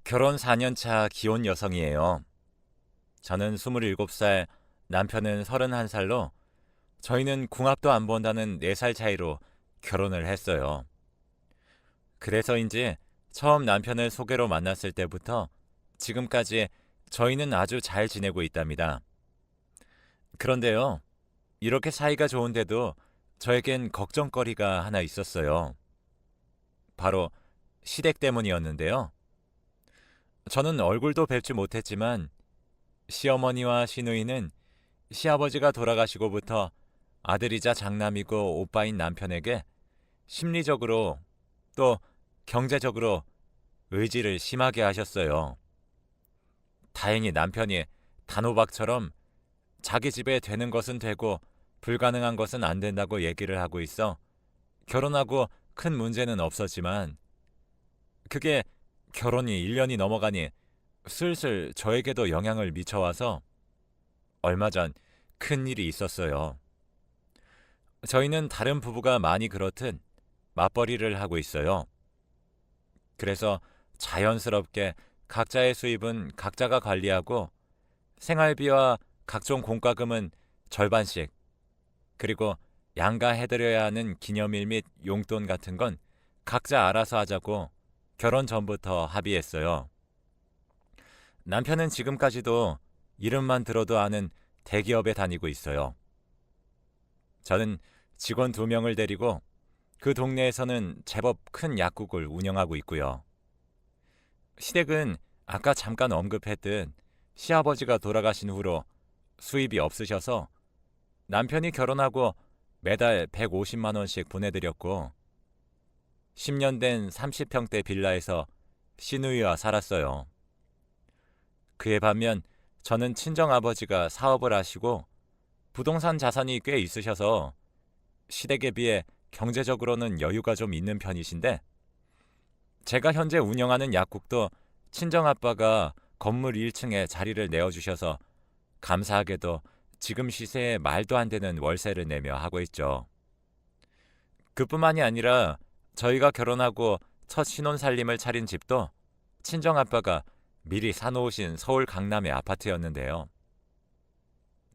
결혼 4년 차 기혼 여성이에요. 저는 27살, 남편은 31살로 저희는 궁합도 안 본다는 4살 차이로 결혼을 했어요. 그래서인지 처음 남편을 소개로 만났을 때부터 지금까지 저희는 아주 잘 지내고 있답니다. 그런데요, 이렇게 사이가 좋은데도 저에겐 걱정거리가 하나 있었어요. 바로 시댁 때문이었는데요. 저는 얼굴도 뵙지 못했지만 시어머니와 시누이는 시아버지가 돌아가시고부터 아들이자 장남이고 오빠인 남편에게 심리적으로 또 경제적으로 의지를 심하게 하셨어요. 다행히 남편이 단호박처럼 자기 집에 되는 것은 되고 불가능한 것은 안 된다고 얘기를 하고 있어 결혼하고 큰 문제는 없었지만 그게 결혼이 1년이 넘어가니 슬슬 저에게도 영향을 미쳐와서 얼마 전 큰일이 있었어요. 저희는 다른 부부가 많이 그렇듯 맞벌이를 하고 있어요. 그래서 자연스럽게 각자의 수입은 각자가 관리하고 생활비와 각종 공과금은 절반씩, 그리고 양가해드려야 하는 기념일 및 용돈 같은 건 각자 알아서 하자고 결혼 전부터 합의했어요. 남편은 지금까지도 이름만 들어도 아는 대기업에 다니고 있어요. 저는 직원 2명을 데리고 그 동네에서는 제법 큰 약국을 운영하고 있고요. 시댁은 아까 잠깐 언급했듯 시아버지가 돌아가신 후로 수입이 없으셔서 남편이 결혼하고 매달 150만 원씩 보내드렸고 10년 된 30평대 빌라에서 시누이와 살았어요. 그에 반면 저는 친정아버지가 사업을 하시고 부동산 자산이 꽤 있으셔서 시댁에 비해 경제적으로는 여유가 좀 있는 편이신데 제가 현재 운영하는 약국도 친정아빠가 건물 1층에 자리를 내어주셔서 감사하게도 지금 시세에 말도 안 되는 월세를 내며 하고 있죠. 그뿐만이 아니라 저희가 결혼하고 첫 신혼살림을 차린 집도 친정아빠가 미리 사놓으신 서울 강남의 아파트였는데요.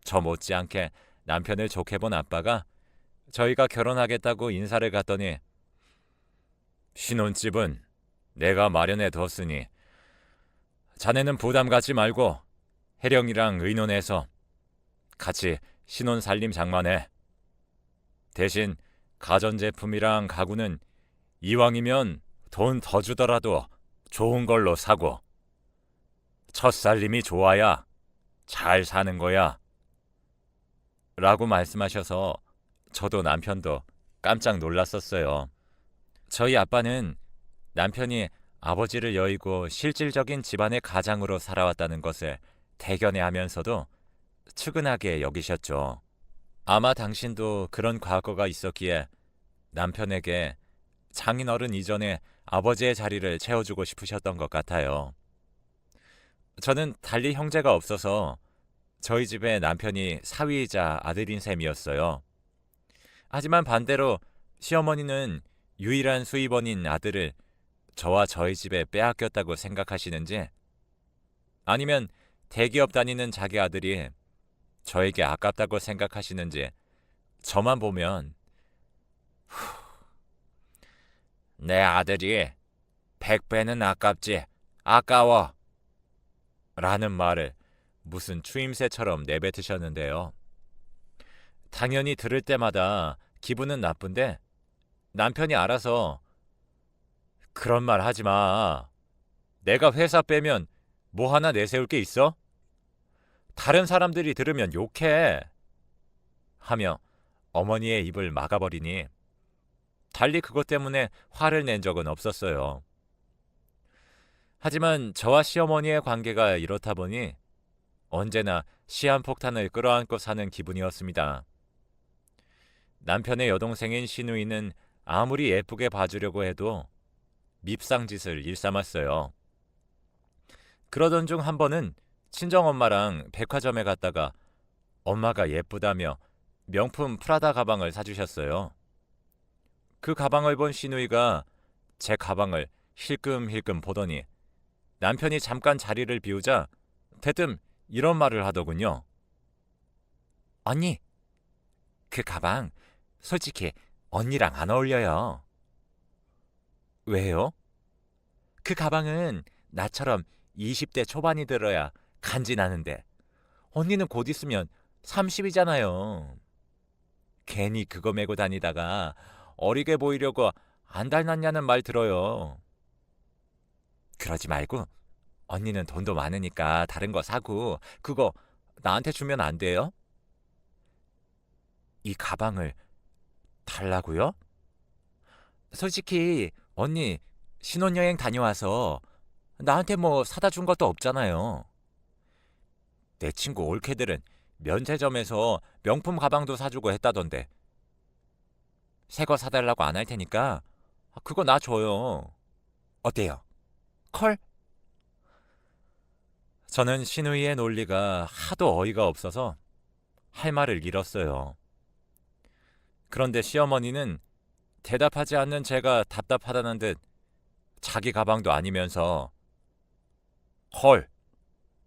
저 못지않게 남편을 좋게 본 아빠가 저희가 결혼하겠다고 인사를 갔더니 신혼집은 내가 마련해 뒀으니 자네는 부담 갖지 말고 혜령이랑 의논해서 같이 신혼살림 장만해. 대신 가전제품이랑 가구는 이왕이면 돈 더 주더라도 좋은 걸로 사고 첫 살림이 좋아야 잘 사는 거야. 라고 말씀하셔서 저도 남편도 깜짝 놀랐었어요. 저희 아빠는 남편이 아버지를 여의고 실질적인 집안의 가장으로 살아왔다는 것을 대견해하면서도 측은하게 여기셨죠. 아마 당신도 그런 과거가 있었기에 남편에게 장인어른 이전에 아버지의 자리를 채워주고 싶으셨던 것 같아요. 저는 달리 형제가 없어서 저희 집에 남편이 사위이자 아들인 셈이었어요. 하지만 반대로 시어머니는 유일한 수입원인 아들을 저와 저희 집에 빼앗겼다고 생각하시는지 아니면 대기업 다니는 자기 아들이 저에게 아깝다고 생각하시는지 저만 보면 내 아들이 100배는 아깝지 아까워 라는 말을 무슨 추임새처럼 내뱉으셨는데요. 당연히 들을 때마다 기분은 나쁜데 남편이 알아서 그런 말 하지 마. 내가 회사 빼면 뭐 하나 내세울 게 있어? 다른 사람들이 들으면 욕해. 하며 어머니의 입을 막아버리니 달리 그것 때문에 화를 낸 적은 없었어요. 하지만 저와 시어머니의 관계가 이렇다 보니 언제나 시한폭탄을 끌어안고 사는 기분이었습니다. 남편의 여동생인 시누이는 아무리 예쁘게 봐주려고 해도 밉상짓을 일삼았어요. 그러던 중 한 번은 친정엄마랑 백화점에 갔다가 엄마가 예쁘다며 명품 프라다 가방을 사주셨어요. 그 가방을 본 시누이가 제 가방을 힐끔힐끔 보더니 남편이 잠깐 자리를 비우자 대뜸 이런 말을 하더군요. 언니, 그 가방 솔직히 언니랑 안 어울려요. 왜요? 그 가방은 나처럼 20대 초반이 들어야 간지나는데 언니는 곧 있으면 30이잖아요. 괜히 그거 메고 다니다가 어리게 보이려고 안 닮았냐는 말 들어요. 그러지 말고 언니는 돈도 많으니까 다른 거 사고 그거 나한테 주면 안 돼요? 이 가방을 달라고요? 솔직히 언니 신혼여행 다녀와서 나한테 뭐 사다 준 것도 없잖아요. 내 친구 올케들은 면세점에서 명품 가방도 사주고 했다던데 새 거 사달라고 안 할 테니까 그거 나 줘요. 어때요? 컬? 저는 신우이의 논리가 하도 어이가 없어서 할 말을 잃었어요. 그런데 시어머니는 대답하지 않는 제가 답답하다는 듯 자기 가방도 아니면서 콜,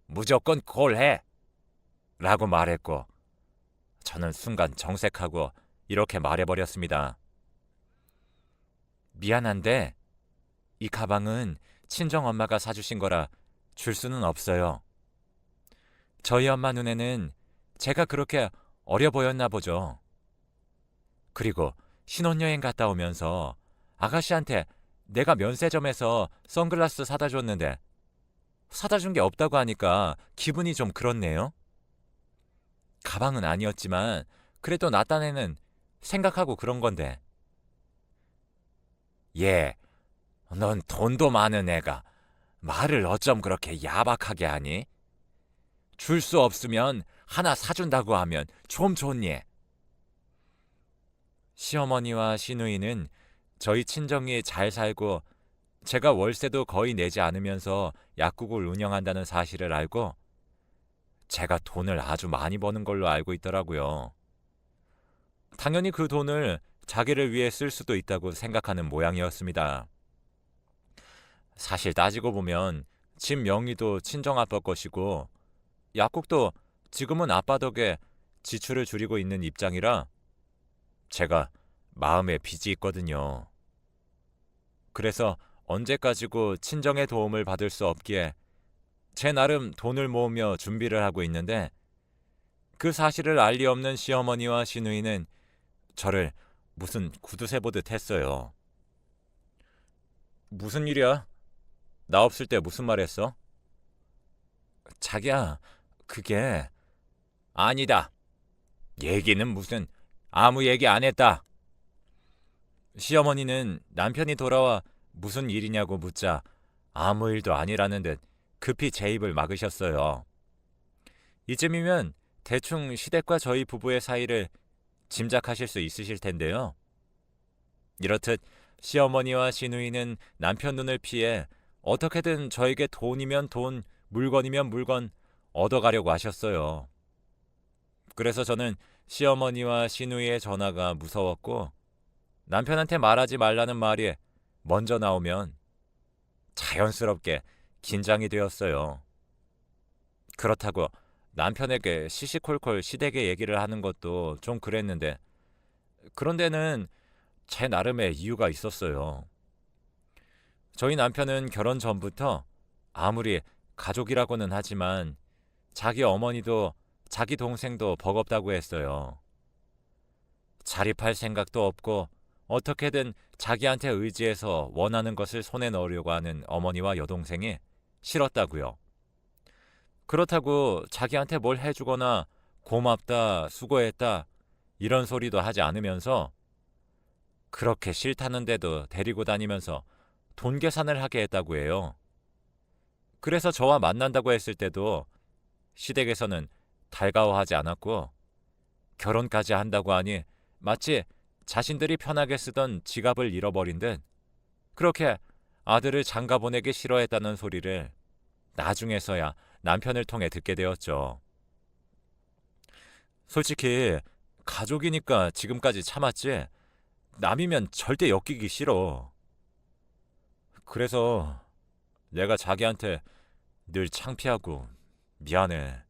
무조건 콜해! 라고 말했고 저는 순간 정색하고 이렇게 말해버렸습니다. 미안한데 이 가방은 친정엄마가 사주신 거라 줄 수는 없어요. 저희 엄마 눈에는 제가 그렇게 어려 보였나 보죠. 그리고 신혼여행 갔다 오면서 아가씨한테 내가 면세점에서 선글라스 사다 줬는데 사다 준 게 없다고 하니까 기분이 좀 그렇네요. 가방은 아니었지만 그래도 나 딴에는 생각하고 그런 건데. 예, 넌 돈도 많은 애가 말을 어쩜 그렇게 야박하게 하니? 줄 수 없으면 하나 사준다고 하면 좀 좋니? 시어머니와 시누이는 저희 친정이 잘 살고 제가 월세도 거의 내지 않으면서 약국을 운영한다는 사실을 알고 제가 돈을 아주 많이 버는 걸로 알고 있더라고요. 당연히 그 돈을 자기를 위해 쓸 수도 있다고 생각하는 모양이었습니다. 사실 따지고 보면 집 명의도 친정아빠 것이고 약국도 지금은 아빠 덕에 지출을 줄이고 있는 입장이라 제가 마음에 빚이 있거든요. 그래서 언제까지고 친정의 도움을 받을 수 없기에 제 나름 돈을 모으며 준비를 하고 있는데 그 사실을 알 리 없는 시어머니와 시누이는 저를 무슨 구두쇠 보듯 했어요. 무슨 일이야? 나 없을 때 무슨 말 했어? 자기야, 그게 아니다. 얘기는 무슨 아무 얘기 안 했다. 시어머니는 남편이 돌아와 무슨 일이냐고 묻자 아무 일도 아니라는 듯 급히 제 입을 막으셨어요. 이쯤이면 대충 시댁과 저희 부부의 사이를 짐작하실 수 있으실 텐데요. 이렇듯 시어머니와 시누이는 남편 눈을 피해 어떻게든 저에게 돈이면 돈, 물건이면 물건 얻어가려고 하셨어요. 그래서 저는 시어머니와 시누이의 전화가 무서웠고 남편한테 말하지 말라는 말이 먼저 나오면 자연스럽게 긴장이 되었어요. 그렇다고 남편에게 시시콜콜 시댁의 얘기를 하는 것도 좀 그랬는데 그런 데는 제 나름의 이유가 있었어요. 저희 남편은 결혼 전부터 아무리 가족이라고는 하지만 자기 어머니도 자기 동생도 버겁다고 했어요. 자립할 생각도 없고 어떻게든 자기한테 의지해서 원하는 것을 손에 넣으려고 하는 어머니와 여동생이 싫었다고요. 그렇다고 자기한테 뭘 해주거나 고맙다, 수고했다 이런 소리도 하지 않으면서 그렇게 싫다는데도 데리고 다니면서 돈 계산을 하게 했다고 해요. 그래서 저와 만난다고 했을 때도 시댁에서는 달가워하지 않았고 결혼까지 한다고 하니 마치 자신들이 편하게 쓰던 지갑을 잃어버린 듯 그렇게 아들을 장가 보내기 싫어했다는 소리를 나중에서야 남편을 통해 듣게 되었죠. 솔직히 가족이니까 지금까지 참았지 남이면 절대 엮이기 싫어. 그래서 내가 자기한테 늘 창피하고 미안해.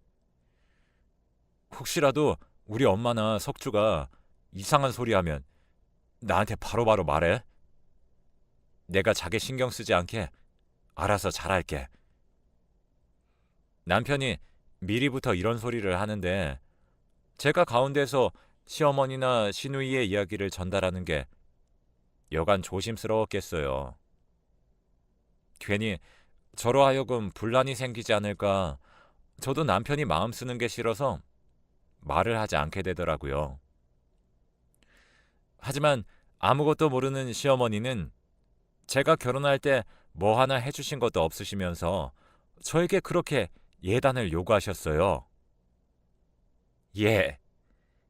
혹시라도 우리 엄마나 석주가 이상한 소리 하면 나한테 바로바로 말해. 내가 자기 신경 쓰지 않게 알아서 잘할게. 남편이 미리부터 이런 소리를 하는데 제가 가운데서 시어머니나 시누이의 이야기를 전달하는 게 여간 조심스러웠겠어요. 괜히 저로 하여금 분란이 생기지 않을까 저도 남편이 마음 쓰는 게 싫어서 말을 하지 않게 되더라고요. 하지만 아무것도 모르는 시어머니는 제가 결혼할 때 뭐 하나 해주신 것도 없으시면서 저에게 그렇게 예단을 요구하셨어요. 예,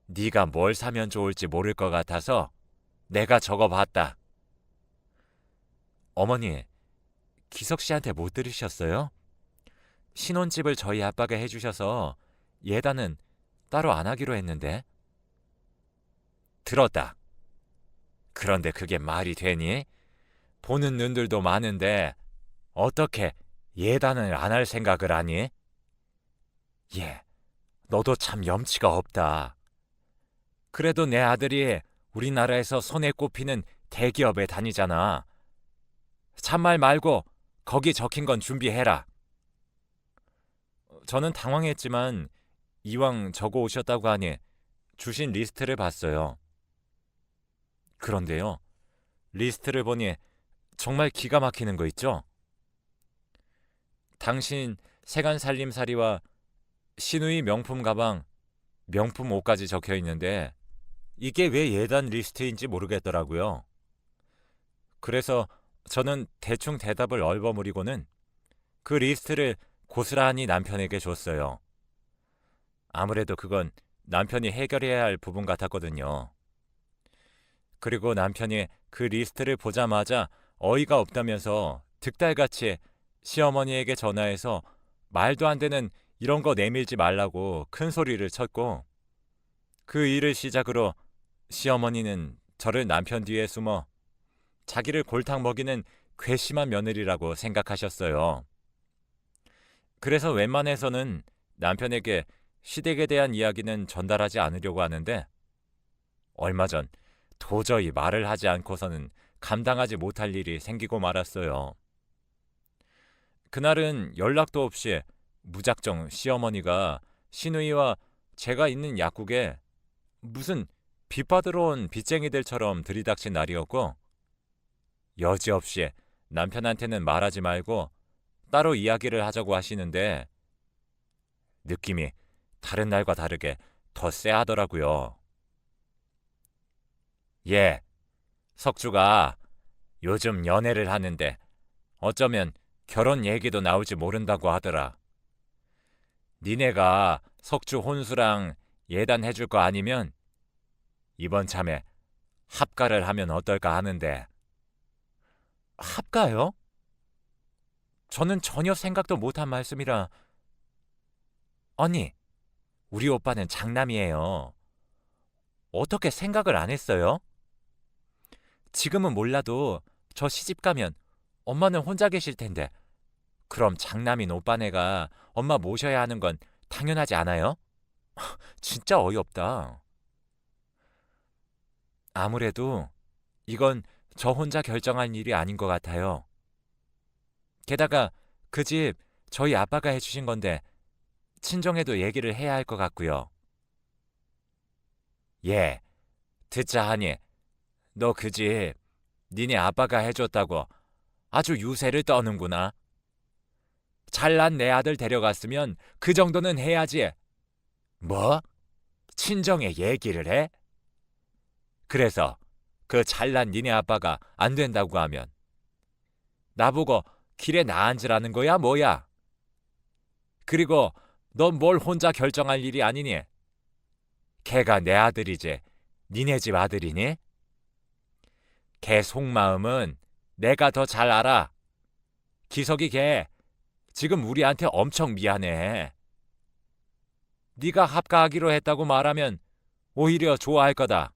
네가 뭘 사면 좋을지 모를 것 같아서 내가 적어봤다. 어머니, 기석 씨한테 못 들으셨어요? 신혼집을 저희 아빠가 해주셔서 예단은 따로 안 하기로 했는데. 들었다. 그런데 그게 말이 되니? 보는 눈들도 많은데 어떻게 예단을 안 할 생각을 하니? 예, 너도 참 염치가 없다. 그래도 내 아들이 우리나라에서 손에 꼽히는 대기업에 다니잖아. 참말 말고 거기 적힌 건 준비해라. 저는 당황했지만 이왕 적어 오셨다고 하니 주신 리스트를 봤어요. 그런데요, 리스트를 보니 정말 기가 막히는 거 있죠? 당신 세간 살림살이와 시누이 명품 가방, 명품 옷까지 적혀 있는데 이게 왜 예단 리스트인지 모르겠더라고요. 그래서 저는 대충 대답을 얼버무리고는 그 리스트를 고스란히 남편에게 줬어요. 아무래도 그건 남편이 해결해야 할 부분 같았거든요. 그리고 남편이 그 리스트를 보자마자 어이가 없다면서 득달같이 시어머니에게 전화해서 말도 안 되는 이런 거 내밀지 말라고 큰 소리를 쳤고, 그 일을 시작으로 시어머니는 저를 남편 뒤에 숨어 자기를 골탕 먹이는 괘씸한 며느리라고 생각하셨어요. 그래서 웬만해서는 남편에게 시댁에 대한 이야기는 전달하지 않으려고 하는데 얼마 전 도저히 말을 하지 않고서는 감당하지 못할 일이 생기고 말았어요. 그날은 연락도 없이 무작정 시어머니가 시누이와 제가 있는 약국에 무슨 빚받으러 온 빚쟁이들처럼 들이닥친 날이었고, 여지없이 남편한테는 말하지 말고 따로 이야기를 하자고 하시는데 느낌이 다른 날과 다르게 더 쎄하더라고요. 예, 석주가 요즘 연애를 하는데 어쩌면 결혼 얘기도 나올지 모른다고 하더라. 니네가 석주 혼수랑 예단해줄 거 아니면 이번 참에 합가를 하면 어떨까 하는데. 합가요? 저는 전혀 생각도 못한 말씀이라. 아니, 우리 오빠는 장남이에요. 어떻게 생각을 안 했어요? 지금은 몰라도 저 시집 가면 엄마는 혼자 계실 텐데 그럼 장남인 오빠네가 엄마 모셔야 하는 건 당연하지 않아요? 진짜 어이없다. 아무래도 이건 저 혼자 결정할 일이 아닌 것 같아요. 게다가 그 집 저희 아빠가 해주신 건데 친정에도 얘기를 해야 할 것 같고요. 예, 듣자 하니 너 그 집 니네 아빠가 해줬다고 아주 유세를 떠는구나. 잘난 내 아들 데려갔으면 그 정도는 해야지. 뭐? 친정에 얘기를 해? 그래서 그 잘난 니네 아빠가 안 된다고 하면 나보고 길에 나앉으라는 거야 뭐야? 그리고 넌 뭘 혼자 결정할 일이 아니니? 걔가 내 아들이지 니네 집 아들이니? 걔 속마음은 내가 더 잘 알아. 기석이 걔 지금 우리한테 엄청 미안해. 네가 합가하기로 했다고 말하면 오히려 좋아할 거다.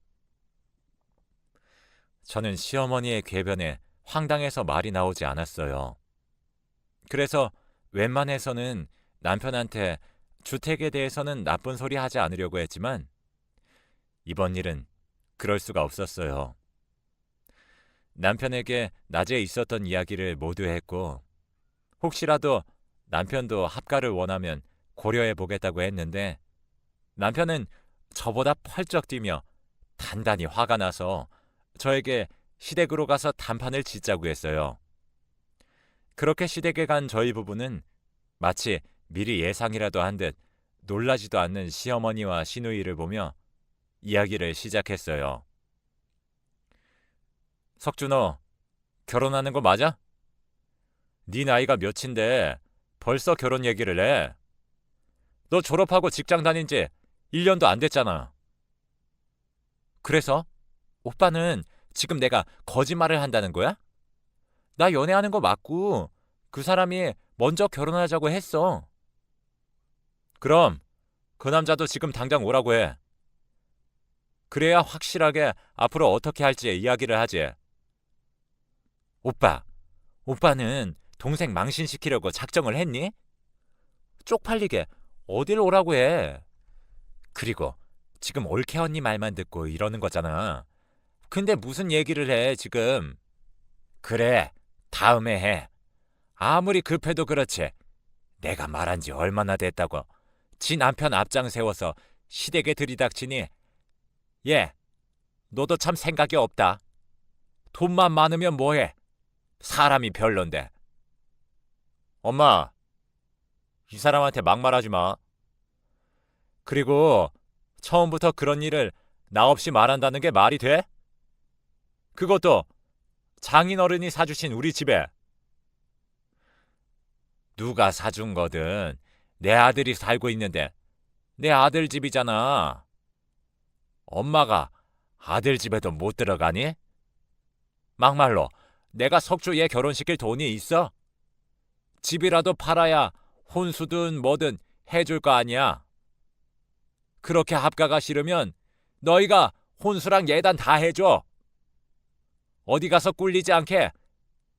저는 시어머니의 궤변에 황당해서 말이 나오지 않았어요. 그래서 웬만해서는 남편한테 주택에 대해서는 나쁜 소리 하지 않으려고 했지만 이번 일은 그럴 수가 없었어요. 남편에게 낮에 있었던 이야기를 모두 했고 혹시라도 남편도 합가를 원하면 고려해 보겠다고 했는데 남편은 저보다 펄쩍 뛰며 단단히 화가 나서 저에게 시댁으로 가서 단판을 짓자고 했어요. 그렇게 시댁에 간 저희 부부는 마치 미리 예상이라도 한 듯 놀라지도 않는 시어머니와 시누이를 보며 이야기를 시작했어요. 석준호, 결혼하는 거 맞아? 네 나이가 몇인데 벌써 결혼 얘기를 해? 너 졸업하고 직장 다닌 지 1년도 안 됐잖아. 그래서? 오빠는 지금 내가 거짓말을 한다는 거야? 나 연애하는 거 맞고 그 사람이 먼저 결혼하자고 했어. 그럼 그 남자도 지금 당장 오라고 해. 그래야 확실하게 앞으로 어떻게 할지 이야기를 하지. 오빠는 동생 망신시키려고 작정을 했니? 쪽팔리게 어딜 오라고 해. 그리고 지금 올케 언니 말만 듣고 이러는 거잖아. 근데 무슨 얘기를 해 지금. 그래, 다음에 해. 아무리 급해도 그렇지. 내가 말한 지 얼마나 됐다고 지 남편 앞장 세워서 시댁에 들이닥치니. 얘, 너도 참 생각이 없다. 돈만 많으면 뭐해. 사람이 별론데. 엄마, 이 사람한테 막말하지 마. 그리고 처음부터 그런 일을 나 없이 말한다는 게 말이 돼? 그것도 장인어른이 사주신 우리 집에. 누가 사준 거든 내 아들이 살고 있는데 내 아들 집이잖아. 엄마가 아들 집에도 못 들어가니? 막말로 내가 석주 얘 결혼시킬 돈이 있어? 집이라도 팔아야 혼수든 뭐든 해줄 거 아니야. 그렇게 합가가 싫으면 너희가 혼수랑 예단 다 해줘. 어디 가서 꿀리지 않게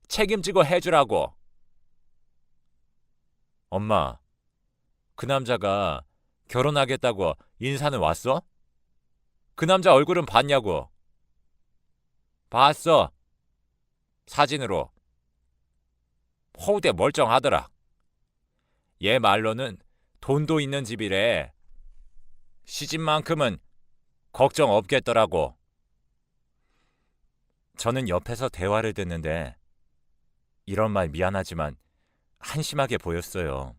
책임지고 해주라고. 엄마, 그 남자가 결혼하겠다고 인사는 왔어? 그 남자 얼굴은 봤냐고. 봤어. 사진으로. 허우대 멀쩡하더라. 얘 말로는 돈도 있는 집이래. 시집만큼은 걱정 없겠더라고. 저는 옆에서 대화를 듣는데 이런 말 미안하지만 한심하게 보였어요.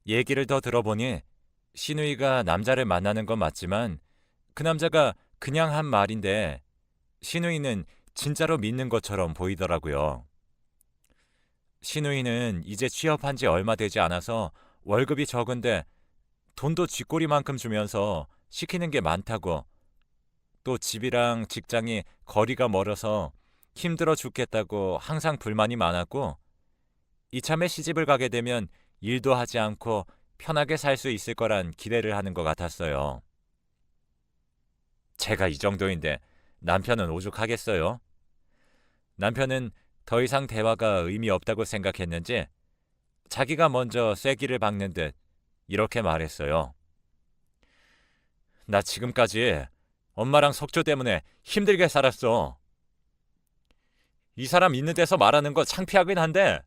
얘기를 더 들어보니 시누이가 남자를 만나는 건 맞지만 그 남자가 그냥 한 말인데 시누이는 진짜로 믿는 것처럼 보이더라고요. 시누이는 이제 취업한 지 얼마 되지 않아서 월급이 적은데 돈도 쥐꼬리만큼 주면서 시키는 게 많다고, 또 집이랑 직장이 거리가 멀어서 힘들어 죽겠다고 항상 불만이 많았고 이참에 시집을 가게 되면 일도 하지 않고 편하게 살 수 있을 거란 기대를 하는 것 같았어요. 제가 이 정도인데 남편은 오죽하겠어요? 남편은 더 이상 대화가 의미 없다고 생각했는지 자기가 먼저 쐐기를 박는 듯 이렇게 말했어요. 나 지금까지 엄마랑 석조 때문에 힘들게 살았어. 이 사람 있는 데서 말하는 거 창피하긴 한데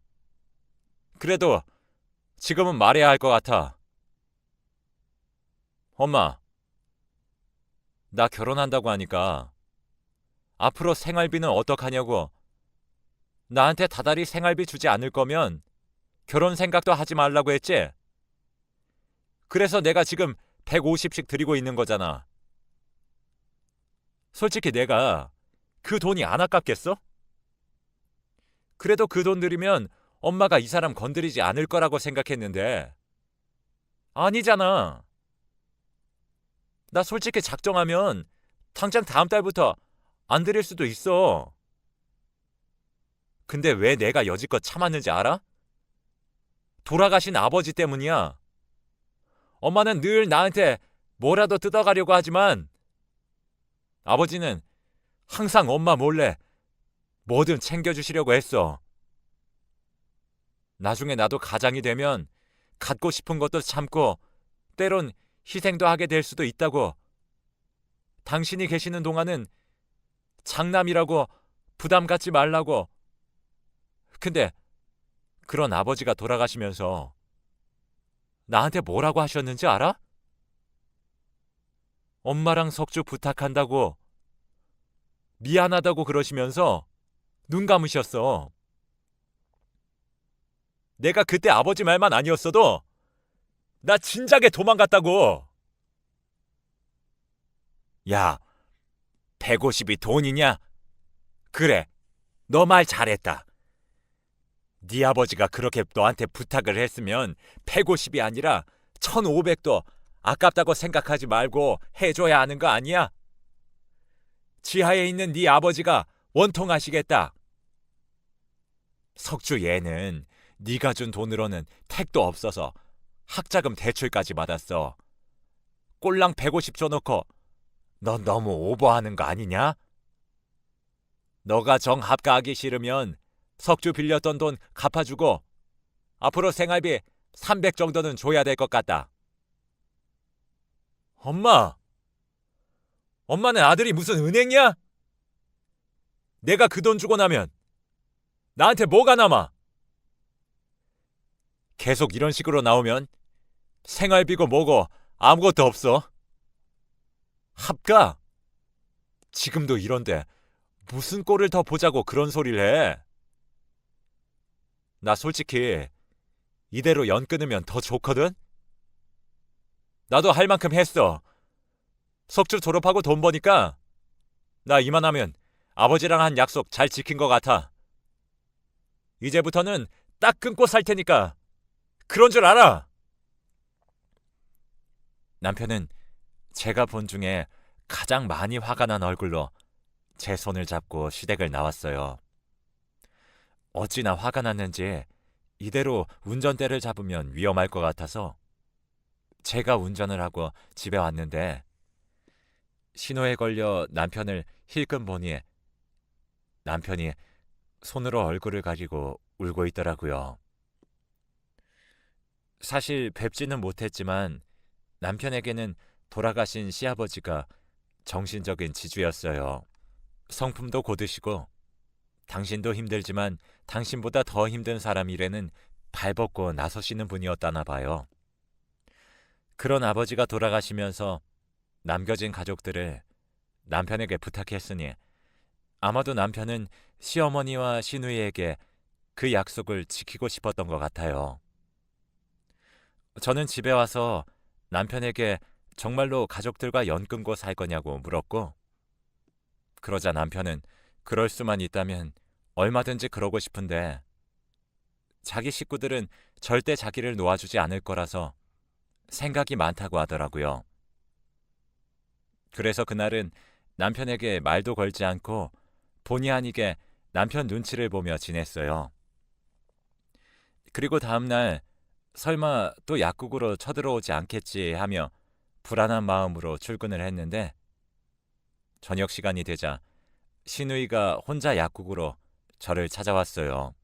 그래도 지금은 말해야 할 것 같아. 엄마, 나 결혼한다고 하니까 앞으로 생활비는 어떡하냐고. 나한테 다달이 생활비 주지 않을 거면 결혼 생각도 하지 말라고 했지? 그래서 내가 지금 150씩 드리고 있는 거잖아. 솔직히 내가 그 돈이 안 아깝겠어? 그래도 그 돈 들이면 엄마가 이 사람 건드리지 않을 거라고 생각했는데 아니잖아. 나 솔직히 작정하면 당장 다음 달부터 안 드릴 수도 있어. 근데 왜 내가 여지껏 참았는지 알아? 돌아가신 아버지 때문이야. 엄마는 늘 나한테 뭐라도 뜯어가려고 하지만 아버지는 항상 엄마 몰래 뭐든 챙겨주시려고 했어. 나중에 나도 가장이 되면 갖고 싶은 것도 참고 때론 희생도 하게 될 수도 있다고. 당신이 계시는 동안은 장남이라고 부담 갖지 말라고. 근데 그런 아버지가 돌아가시면서 나한테 뭐라고 하셨는지 알아? 엄마랑 석주 부탁한다고, 미안하다고 그러시면서 눈 감으셨어. 내가 그때 아버지 말만 아니었어도 나 진작에 도망갔다고. 야, 150이 돈이냐? 그래, 너 말 잘했다. 네 아버지가 그렇게 너한테 부탁을 했으면 150이 아니라 1,500도 아깝다고 생각하지 말고 해줘야 하는 거 아니야? 지하에 있는 네 아버지가 원통하시겠다. 석주 얘는 네가 준 돈으로는 택도 없어서 학자금 대출까지 받았어. 꼴랑 150 줘놓고 넌 너무 오버하는 거 아니냐? 너가 정 합가하기 싫으면 석주 빌렸던 돈 갚아주고 앞으로 생활비 300 정도는 줘야 될 것 같다. 엄마! 엄마는 아들이 무슨 은행이야? 내가 그 돈 주고 나면 나한테 뭐가 남아? 계속 이런 식으로 나오면 생활비고 뭐고 아무것도 없어. 합가? 지금도 이런데 무슨 꼴을 더 보자고 그런 소리를 해? 나 솔직히 이대로 연 끊으면 더 좋거든? 나도 할 만큼 했어. 석주 졸업하고 돈 버니까 나 이만하면 아버지랑 한 약속 잘 지킨 것 같아. 이제부터는 딱 끊고 살 테니까 그런 줄 알아. 남편은 제가 본 중에 가장 많이 화가 난 얼굴로 제 손을 잡고 시댁을 나왔어요. 어찌나 화가 났는지 이대로 운전대를 잡으면 위험할 것 같아서 제가 운전을 하고 집에 왔는데 신호에 걸려 남편을 힐끔 보니 남편이 손으로 얼굴을 가리고 울고 있더라고요. 사실 뵙지는 못했지만 남편에게는 돌아가신 시아버지가 정신적인 지주였어요. 성품도 고드시고 당신도 힘들지만 당신보다 더 힘든 사람 일에는 발벗고 나서시는 분이었다나 봐요. 그런 아버지가 돌아가시면서 남겨진 가족들을 남편에게 부탁했으니 아마도 남편은 시어머니와 시누이에게 그 약속을 지키고 싶었던 것 같아요. 저는 집에 와서 남편에게 정말로 가족들과 연 끊고 살 거냐고 물었고, 그러자 남편은 그럴 수만 있다면 얼마든지 그러고 싶은데 자기 식구들은 절대 자기를 놓아주지 않을 거라서 생각이 많다고 하더라고요. 그래서 그날은 남편에게 말도 걸지 않고 본의 아니게 남편 눈치를 보며 지냈어요. 그리고 다음날 설마 또 약국으로 쳐들어오지 않겠지 하며 불안한 마음으로 출근을 했는데 저녁 시간이 되자 시누이가 혼자 약국으로 저를 찾아왔어요.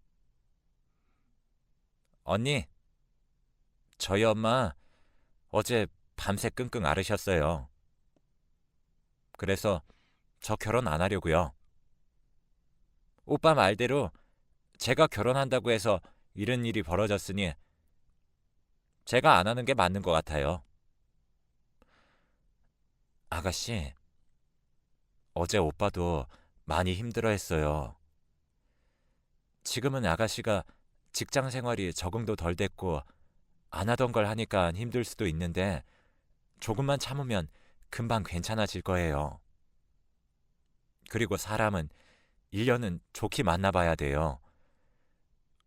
언니, 저희 엄마 어제 밤새 끙끙 앓으셨어요. 그래서 저 결혼 안 하려고요. 오빠 말대로 제가 결혼한다고 해서 이런 일이 벌어졌으니 제가 안 하는 게 맞는 것 같아요. 아가씨, 어제 오빠도 많이 힘들어했어요. 지금은 아가씨가 직장 생활이 적응도 덜 됐고 안 하던 걸 하니까 힘들 수도 있는데 조금만 참으면 금방 괜찮아질 거예요. 그리고 사람은 1년은 좋게 만나봐야 돼요.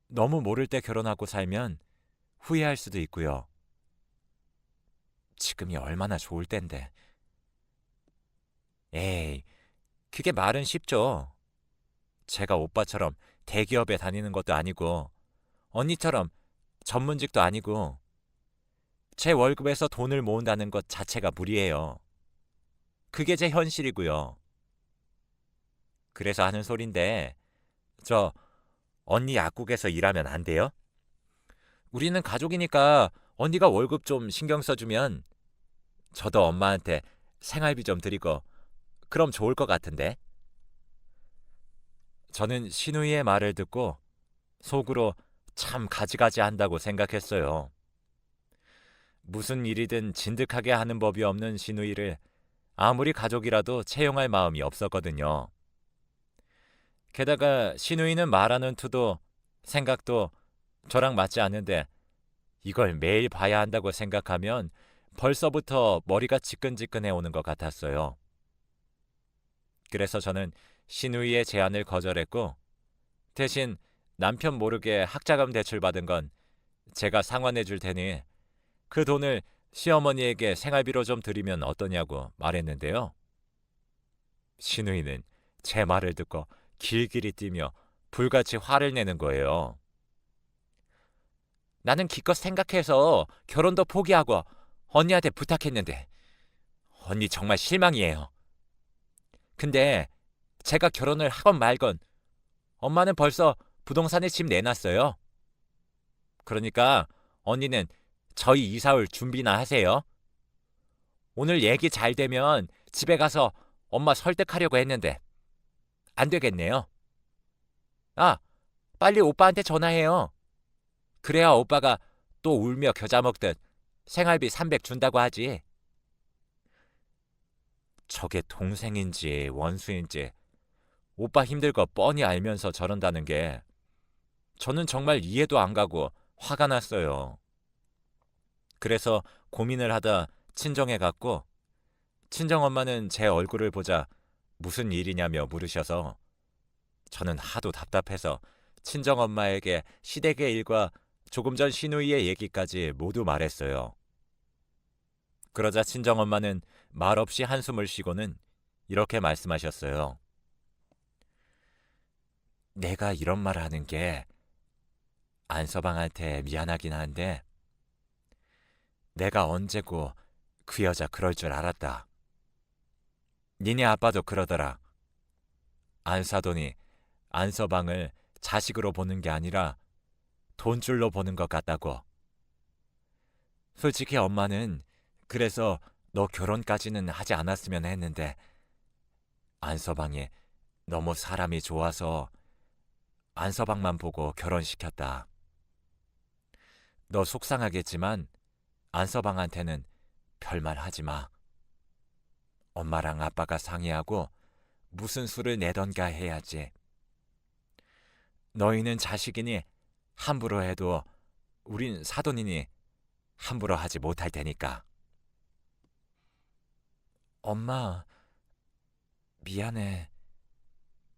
너무 모를 때 결혼하고 살면 후회할 수도 있고요. 지금이 얼마나 좋을 땐데. 에이, 그게 말은 쉽죠. 제가 오빠처럼 대기업에 다니는 것도 아니고 언니처럼 전문직도 아니고 제 월급에서 돈을 모은다는 것 자체가 무리예요. 그게 제 현실이고요. 그래서 하는 소린데 저 언니 약국에서 일하면 안 돼요? 우리는 가족이니까 언니가 월급 좀 신경 써주면 저도 엄마한테 생활비 좀 드리고 그럼 좋을 것 같은데. 저는 신우이의 말을 듣고 속으로 참 가지가지 한다고 생각했어요. 무슨 일이든 진득하게 하는 법이 없는 신우이를 아무리 가족이라도 채용할 마음이 없었거든요. 게다가 신우이는 말하는 투도 생각도 저랑 맞지 않는데 이걸 매일 봐야 한다고 생각하면 벌써부터 머리가 지끈지끈해 오는 것 같았어요. 그래서 저는 신우이의 제안을 거절했고 대신 남편 모르게 학자금 대출 받은 건 제가 상환해 줄 테니 그 돈을 시어머니에게 생활비로 좀 드리면 어떠냐고 말했는데요. 신우이는 제 말을 듣고 길길이 뛰며 불같이 화를 내는 거예요. 나는 기껏 생각해서 결혼도 포기하고 언니한테 부탁했는데 언니 정말 실망이에요. 근데 제가 결혼을 하건 말건 엄마는 벌써 부동산에 집 내놨어요. 그러니까 언니는 저희 이사 올 준비나 하세요. 오늘 얘기 잘 되면 집에 가서 엄마 설득하려고 했는데 안 되겠네요. 아, 빨리 오빠한테 전화해요. 그래야 오빠가 또 울며 겨자 먹듯 생활비 300 준다고 하지. 저게 동생인지 원수인지 오빠 힘들 거 뻔히 알면서 저런다는 게 저는 정말 이해도 안 가고 화가 났어요. 그래서 고민을 하다 친정에 갔고 친정엄마는 제 얼굴을 보자 무슨 일이냐며 물으셔서 저는 하도 답답해서 친정엄마에게 시댁의 일과 조금 전 시누이의 얘기까지 모두 말했어요. 그러자 친정엄마는 말없이 한숨을 쉬고는 이렇게 말씀하셨어요. 내가 이런 말을 하는 게 안서방한테 미안하긴 한데 내가 언제고 그 여자 그럴 줄 알았다. 니네 아빠도 그러더라. 안사돈이 안서방을 자식으로 보는 게 아니라 돈줄로 보는 것 같다고. 솔직히 엄마는 그래서 너 결혼까지는 하지 않았으면 했는데 안서방이 너무 사람이 좋아서 안서방만 보고 결혼시켰다. 너 속상하겠지만 안서방한테는 별말 하지 마. 엄마랑 아빠가 상의하고 무슨 수를 내던가 해야지. 너희는 자식이니 함부로 해도 우린 사돈이니 함부로 하지 못할 테니까. 엄마, 미안해.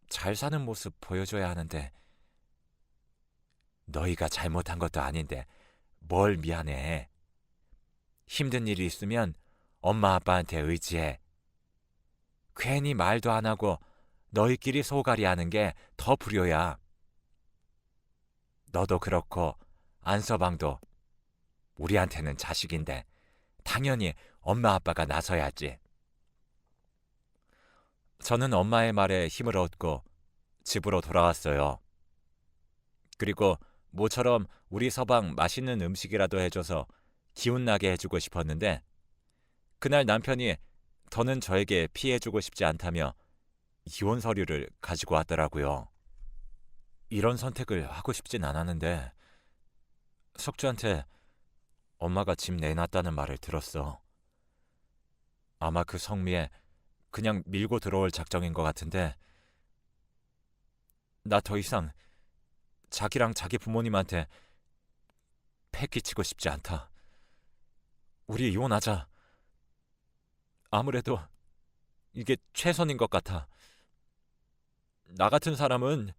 잘 사는 모습 보여줘야 하는데 너희가 잘못한 것도 아닌데 뭘 미안해. 힘든 일이 있으면 엄마 아빠한테 의지해. 괜히 말도 안 하고 너희끼리 소갈이 하는 게 더 불효야. 너도 그렇고 안서방도 우리한테는 자식인데 당연히 엄마 아빠가 나서야지. 저는 엄마의 말에 힘을 얻고 집으로 돌아왔어요. 그리고 모처럼 우리 서방 맛있는 음식이라도 해줘서 기운나게 해주고 싶었는데 그날 남편이 더는 저에게 피해주고 싶지 않다며 이혼 서류를 가지고 왔더라고요. 이런 선택을 하고 싶진 않았는데 석주한테 엄마가 집 내놨다는 말을 들었어. 아마 그 성미에 그냥 밀고 들어올 작정인 것 같은데 나 더 이상 자기랑 자기 부모님한테 패 끼치고 싶지 않다. 우리 이혼하자. 아무래도 이게 최선인 것 같아. 나 같은 사람은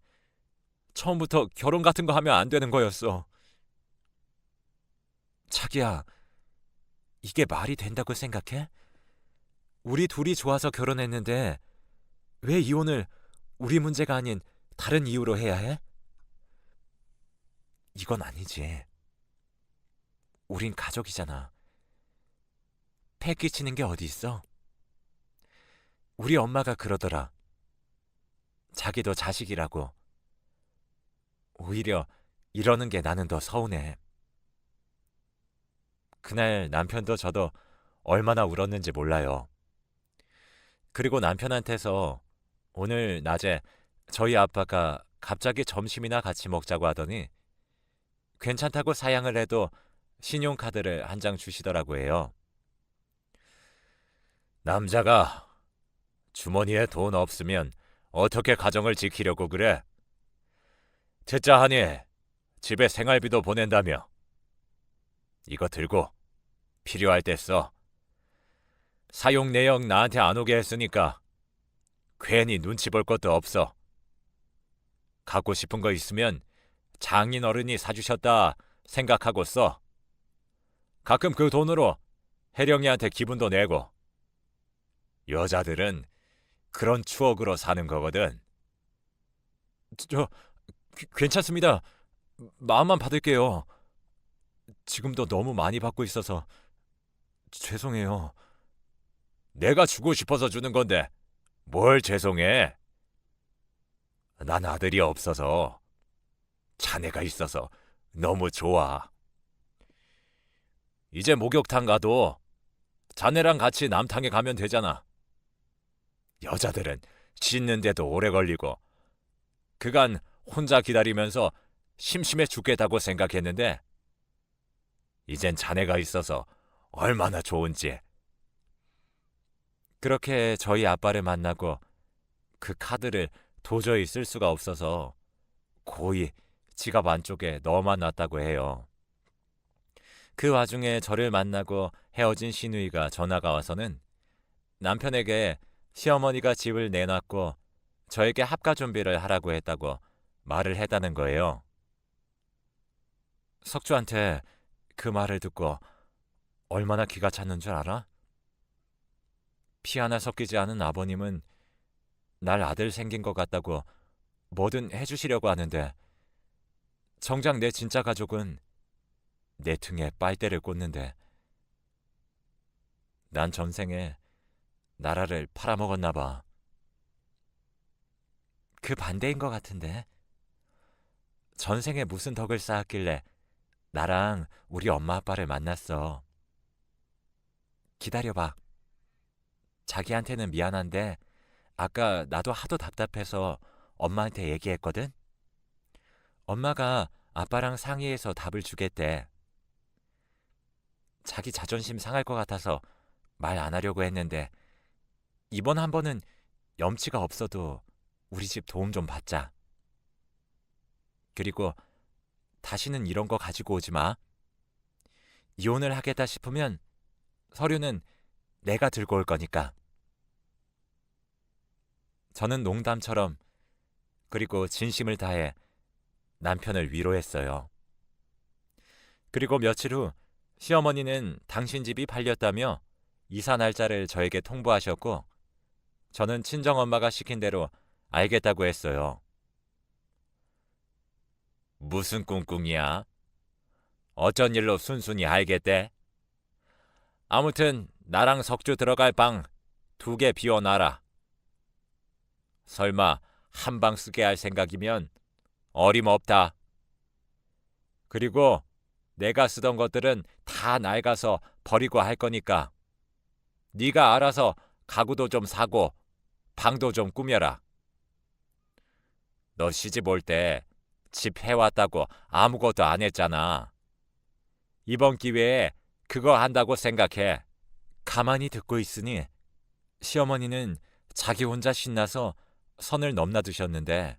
처음부터 결혼 같은 거 하면 안 되는 거였어. 자기야, 이게 말이 된다고 생각해? 우리 둘이 좋아서 결혼했는데 왜 이혼을 우리 문제가 아닌 다른 이유로 해야 해? 이건 아니지. 우린 가족이잖아. 패 끼치는 게 어디 있어? 우리 엄마가 그러더라. 자기도 자식이라고. 오히려 이러는 게 나는 더 서운해. 그날 남편도 저도 얼마나 울었는지 몰라요. 그리고 남편한테서 오늘 낮에 저희 아빠가 갑자기 점심이나 같이 먹자고 하더니 괜찮다고 사양을 해도 신용카드를 한 장 주시더라고 해요. 남자가 주머니에 돈 없으면 어떻게 가정을 지키려고 그래? 듣자 하니 집에 생활비도 보낸다며. 이거 들고 필요할 때 써. 사용 내역 나한테 안 오게 했으니까 괜히 눈치 볼 것도 없어. 갖고 싶은 거 있으면 장인 어른이 사주셨다 생각하고 써. 가끔 그 돈으로 혜령이한테 기분도 내고. 여자들은 그런 추억으로 사는 거거든. 저 괜찮습니다. 마음만 받을게요. 지금도 너무 많이 받고 있어서 죄송해요. 내가 주고 싶어서 주는 건데 뭘 죄송해? 난 아들이 없어서 자네가 있어서 너무 좋아. 이제 목욕탕 가도 자네랑 같이 남탕에 가면 되잖아. 여자들은 씻는데도 오래 걸리고 그간 혼자 기다리면서 심심해 죽겠다고 생각했는데 이젠 자네가 있어서 얼마나 좋은지. 그렇게 저희 아빠를 만나고 그 카드를 도저히 쓸 수가 없어서 고이 지갑 안쪽에 넣어만 놨다고 해요. 그 와중에 저를 만나고 헤어진 시누이가 전화가 와서는 남편에게 시어머니가 집을 내놨고 저에게 합가 준비를 하라고 했다고 말을 했다는 거예요. 석주한테 그 말을 듣고 얼마나 기가 찼는 줄 알아? 피 하나 섞이지 않은 아버님은 날 아들 생긴 것 같다고 뭐든 해주시려고 하는데 정작 내 진짜 가족은 내 등에 빨대를 꽂는데 난 전생에 나라를 팔아먹었나 봐. 그 반대인 것 같은데 전생에 무슨 덕을 쌓았길래 나랑 우리 엄마 아빠를 만났어. 기다려봐. 자기한테는 미안한데 아까 나도 하도 답답해서 엄마한테 얘기했거든. 엄마가 아빠랑 상의해서 답을 주겠대. 자기 자존심 상할 것 같아서 말 안 하려고 했는데 이번 한 번은 염치가 없어도 우리 집 도움 좀 받자. 그리고 다시는 이런 거 가지고 오지 마. 이혼을 하겠다 싶으면 서류는 내가 들고 올 거니까. 저는 농담처럼 그리고 진심을 다해 남편을 위로했어요. 그리고 며칠 후 시어머니는 당신 집이 팔렸다며 이사 날짜를 저에게 통보하셨고 저는 친정엄마가 시킨 대로 알겠다고 했어요. 무슨 꿍꿍이야? 어쩐 일로 순순히 알겠대? 아무튼 나랑 석주 들어갈 방 2개 비워놔라. 설마 한 방 쓰게 할 생각이면 어림없다. 그리고 내가 쓰던 것들은 다 낡아서 버리고 할 거니까 네가 알아서 가구도 좀 사고 방도 좀 꾸며라. 너 시집 올 때 집 해왔다고 아무것도 안 했잖아. 이번 기회에 그거 한다고 생각해. 가만히 듣고 있으니 시어머니는 자기 혼자 신나서 선을 넘나드셨는데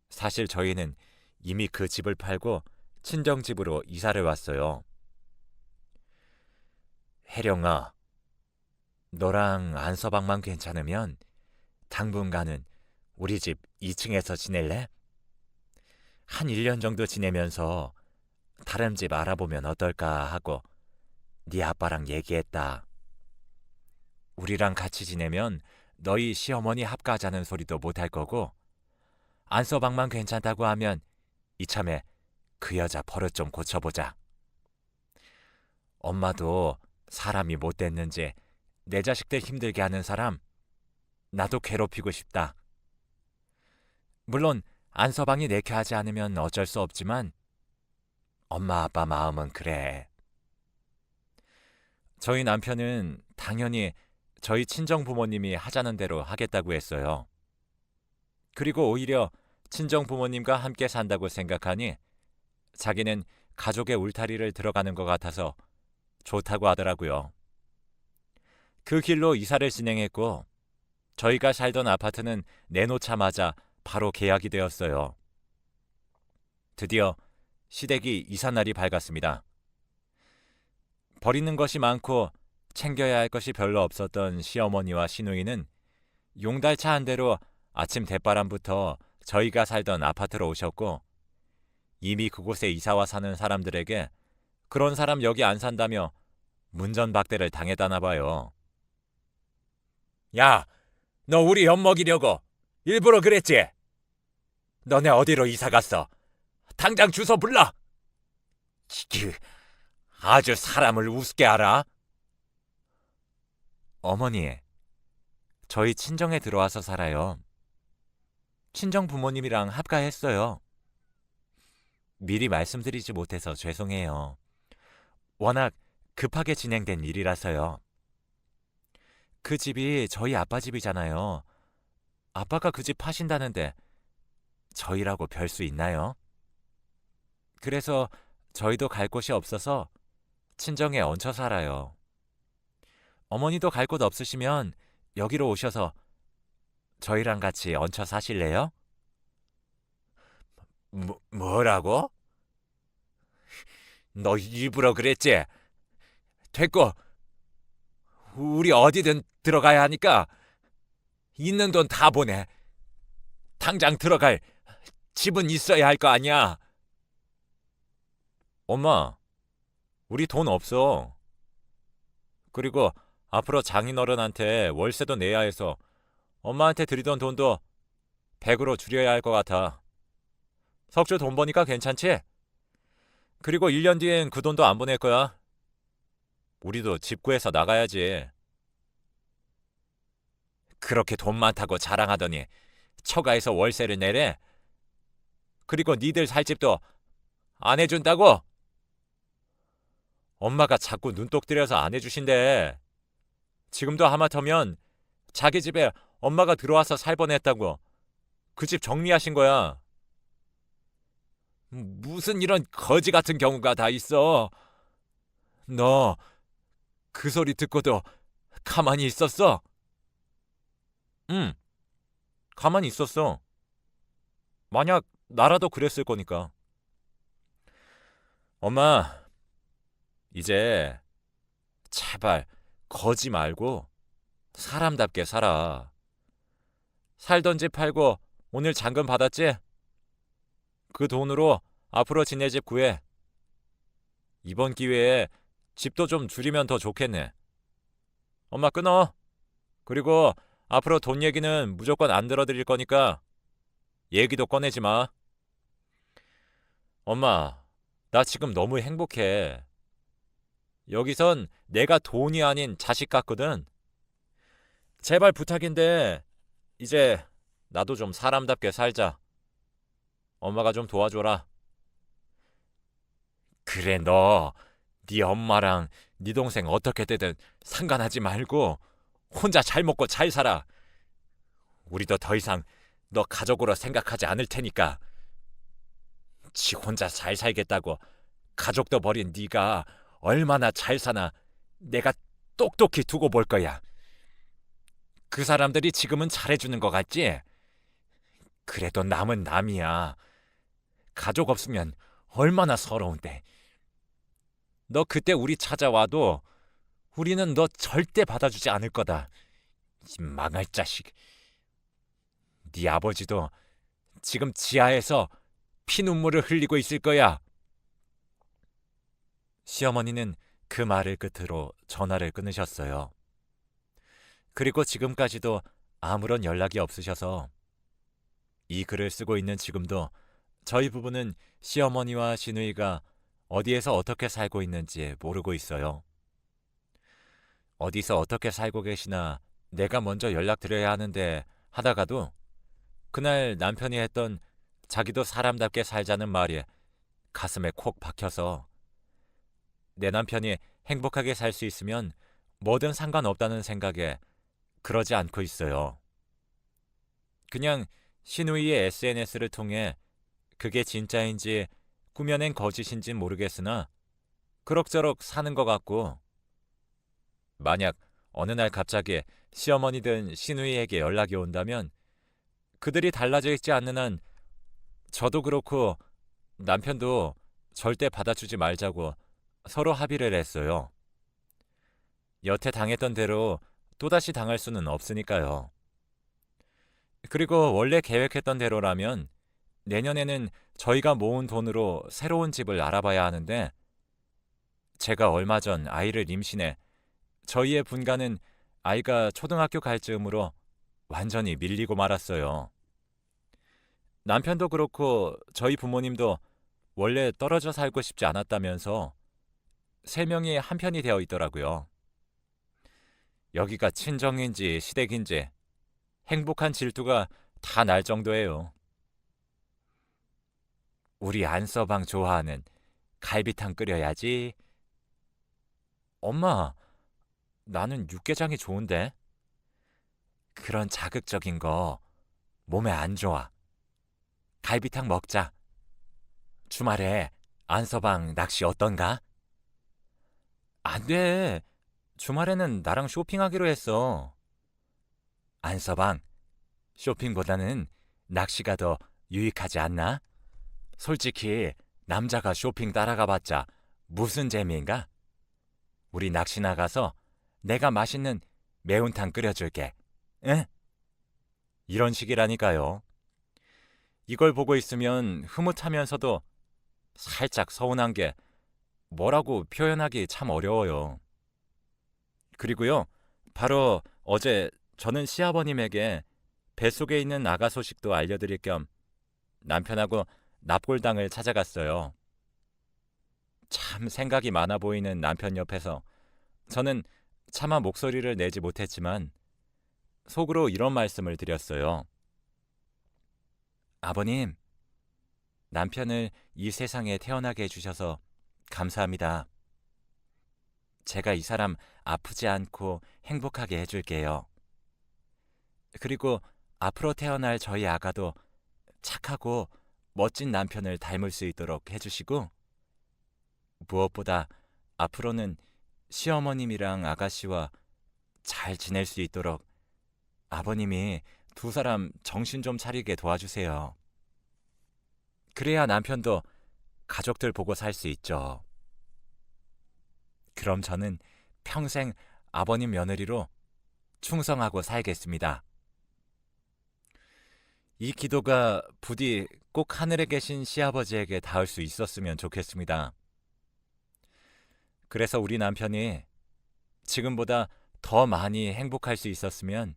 사실 저희는 이미 그 집을 팔고 친정집으로 이사를 왔어요. 혜령아, 너랑 안서방만 괜찮으면 당분간은 우리 집 2층에서 지낼래? 한 1년 정도 지내면서 다른 집 알아보면 어떨까 하고 네 아빠랑 얘기했다. 우리랑 같이 지내면 너희 시어머니 합가하자는 소리도 못할 거고 안서방만 괜찮다고 하면 이참에 그 여자 버릇 좀 고쳐보자. 엄마도 사람이 못됐는지 내 자식들 힘들게 하는 사람 나도 괴롭히고 싶다. 물론 안서방이 내켜하지 않으면 어쩔 수 없지만 엄마 아빠 마음은 그래. 저희 남편은 당연히 저희 친정 부모님이 하자는 대로 하겠다고 했어요. 그리고 오히려 친정 부모님과 함께 산다고 생각하니 자기는 가족의 울타리를 들어가는 것 같아서 좋다고 하더라고요. 그 길로 이사를 진행했고 저희가 살던 아파트는 내놓자마자 바로 계약이 되었어요. 드디어 시댁이 이삿날이 밝았습니다. 버리는 것이 많고 챙겨야 할 것이 별로 없었던 시어머니와 시누이는 용달차 한 대로 아침 대바람부터 저희가 살던 아파트로 오셨고 이미 그곳에 이사와 사는 사람들에게 그런 사람 여기 안 산다며 문전박대를 당했다나 봐요. 야, 너 우리 엿먹이려고 일부러 그랬지? 너네 어디로 이사 갔어? 당장 주소 불러! 아주 사람을 우습게 알아? 어머니, 저희 친정에 들어와서 살아요. 친정 부모님이랑 합가했어요. 미리 말씀드리지 못해서 죄송해요. 워낙 급하게 진행된 일이라서요. 그 집이 저희 아빠 집이잖아요. 아빠가 그 집 파신다는데 저희라고 별 수 있나요? 그래서 저희도 갈 곳이 없어서 친정에 얹혀 살아요. 어머니도 갈 곳 없으시면 여기로 오셔서 저희랑 같이 얹혀 사실래요? 뭐라고? 너 일부러 그랬지? 됐고, 우리 어디든 들어가야 하니까 있는 돈 다 보내. 당장 들어갈 집은 있어야 할 거 아니야. 엄마, 우리 돈 없어. 그리고 앞으로 장인어른한테 월세도 내야 해서 엄마한테 드리던 돈도 100으로 줄여야 할 것 같아. 석주 돈 버니까 괜찮지? 그리고 1년 뒤엔 그 돈도 안 보낼 거야. 우리도 집 구해서 나가야지. 그렇게 돈 많다고 자랑하더니 처가에서 월세를 내래? 그리고 니들 살 집도 안 해준다고? 엄마가 자꾸 눈독 들여서 안 해주신대. 지금도 하마터면 자기 집에 엄마가 들어와서 살 뻔했다고 그 집 정리하신 거야. 무슨 이런 거지 같은 경우가 다 있어. 너 그 소리 듣고도 가만히 있었어? 응, 가만히 있었어. 만약 나라도 그랬을 거니까. 엄마, 이제 제발 거지 말고 사람답게 살아. 살던 집 팔고 오늘 잔금 받았지? 그 돈으로 앞으로 지내 집 구해. 이번 기회에 집도 좀 줄이면 더 좋겠네. 엄마 끊어. 그리고 앞으로 돈 얘기는 무조건 안 들어드릴 거니까 얘기도 꺼내지 마. 엄마, 나 지금 너무 행복해. 여기선 내가 돈이 아닌 자식 같거든. 제발 부탁인데 이제 나도 좀 사람답게 살자. 엄마가 좀 도와줘라. 그래, 너 네 엄마랑 네 동생 어떻게 되든 상관하지 말고 혼자 잘 먹고 잘 살아. 우리도 더 이상 너 가족으로 생각하지 않을 테니까. 지 혼자 잘 살겠다고 가족도 버린 네가 얼마나 잘 사나 내가 똑똑히 두고 볼 거야. 그 사람들이 지금은 잘해주는 것 같지? 그래도 남은 남이야. 가족 없으면 얼마나 서러운데. 너 그때 우리 찾아와도 우리는 너 절대 받아주지 않을 거다. 이 망할 자식. 네 아버지도 지금 지하에서 피눈물을 흘리고 있을 거야. 시어머니는 그 말을 끝으로 전화를 끊으셨어요. 그리고 지금까지도 아무런 연락이 없으셔서 이 글을 쓰고 있는 지금도 저희 부부는 시어머니와 시누이가 어디에서 어떻게 살고 있는지 모르고 있어요. 어디서 어떻게 살고 계시나 내가 먼저 연락드려야 하는데 하다가도 그날 남편이 했던 자기도 사람답게 살자는 말이 가슴에 콕 박혀서 내 남편이 행복하게 살 수 있으면 뭐든 상관없다는 생각에 그러지 않고 있어요. 그냥 시누이의 SNS를 통해 그게 진짜인지 꾸며낸 거짓인진 모르겠으나 그럭저럭 사는 것 같고, 만약 어느 날 갑자기 시어머니든 시누이에게 연락이 온다면 그들이 달라져 있지 않는 한 저도 그렇고 남편도 절대 받아주지 말자고 서로 합의를 했어요. 여태 당했던 대로 또다시 당할 수는 없으니까요. 그리고 원래 계획했던 대로라면 내년에는 저희가 모은 돈으로 새로운 집을 알아봐야 하는데, 제가 얼마 전 아이를 임신해 저희의 분가는 아이가 초등학교 갈 즈음으로 완전히 밀리고 말았어요. 남편도 그렇고 저희 부모님도 원래 떨어져 살고 싶지 않았다면서 세 명이 한편이 되어 있더라고요. 여기가 친정인지 시댁인지 행복한 질투가 다 날 정도예요. 우리 안서방 좋아하는 갈비탕 끓여야지. 엄마, 나는 육개장이 좋은데. 그런 자극적인 거 몸에 안 좋아. 갈비탕 먹자. 주말에 안서방 낚시 어떤가? 안 돼. 주말에는 나랑 쇼핑하기로 했어. 안서방, 쇼핑보다는 낚시가 더 유익하지 않나? 솔직히 남자가 쇼핑 따라가봤자 무슨 재미인가? 우리 낚시 나가서 내가 맛있는 매운탕 끓여줄게. 응? 이런 식이라니까요. 이걸 보고 있으면 흐뭇하면서도 살짝 서운한 게 뭐라고 표현하기 참 어려워요. 그리고요, 바로 어제 저는 시아버님에게 뱃속에 있는 아가 소식도 알려드릴 겸 남편하고 납골당을 찾아갔어요. 참 생각이 많아 보이는 남편 옆에서 저는 차마 목소리를 내지 못했지만 속으로 이런 말씀을 드렸어요. 아버님, 남편을 이 세상에 태어나게 해주셔서 감사합니다. 제가 이 사람 아프지 않고 행복하게 해줄게요. 그리고 앞으로 태어날 저희 아가도 착하고 멋진 남편을 닮을 수 있도록 해주시고, 무엇보다 앞으로는 시어머님이랑 아가씨와 잘 지낼 수 있도록 아버님이 두 사람 정신 좀 차리게 도와주세요. 그래야 남편도 가족들 보고 살 수 있죠. 그럼 저는 평생 아버님 며느리로 충성하고 살겠습니다. 이 기도가 부디 꼭 하늘에 계신 시아버지에게 닿을 수 있었으면 좋겠습니다. 그래서 우리 남편이 지금보다 더 많이 행복할 수 있었으면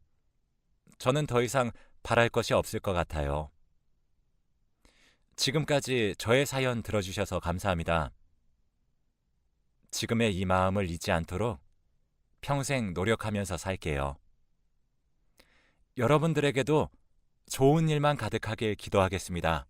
저는 더 이상 바랄 것이 없을 것 같아요. 지금까지 저의 사연 들어주셔서 감사합니다. 지금의 이 마음을 잊지 않도록 평생 노력하면서 살게요. 여러분들에게도 좋은 일만 가득하길 기도하겠습니다.